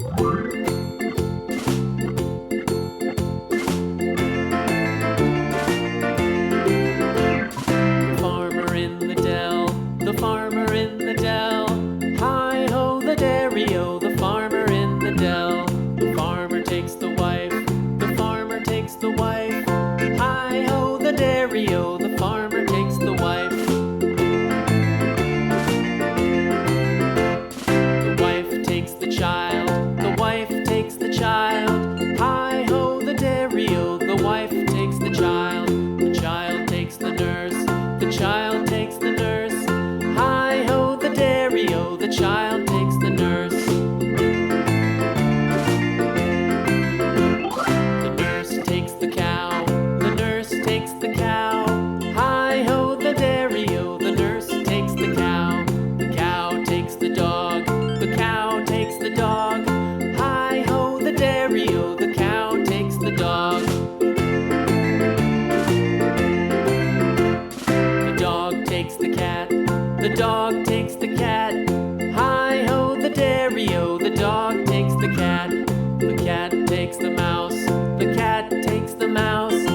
Farmer in the dell, the farmer in the dell. Hi-ho the dairy-o, the farmer in the dell. The farmer takes the wife, the farmer takes the wife. Hi-ho the dairy-o, the farmer takes the wife. The wife takes the child, the wife takes the child. Hi-ho the dairy-o, the wife takes the child. The child takes the nurse, the child takes the nurse. Hi-ho the dairy-o, the child takes the nurse. The nurse takes the cow, the nurse takes the cow. Hi-ho the dairy-o, the nurse takes the cow. The cow takes the dog, the cow takes the dog. Hi-ho the dairy-o, the cow takes the dog. The dog takes the cat, the dog takes the cat. Hi-ho the dairy-o, the dog takes the cat. The cat takes the mouse, the cat takes the mouse.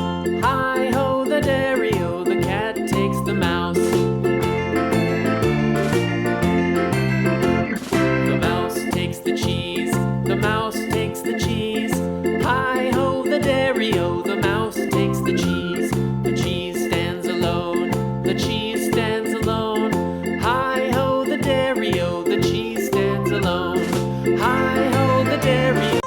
Hi-ho the dairy-o, the cat takes the mouse. The mouse takes the cheese, the mouse takes the cheese. Hi-ho the dairy-o, the mouse takes the cheese. The cheese stands alone, the cheese stands alone. Hi-ho the dairy-o, the cheese stands alone. Hi-ho the dairy-o.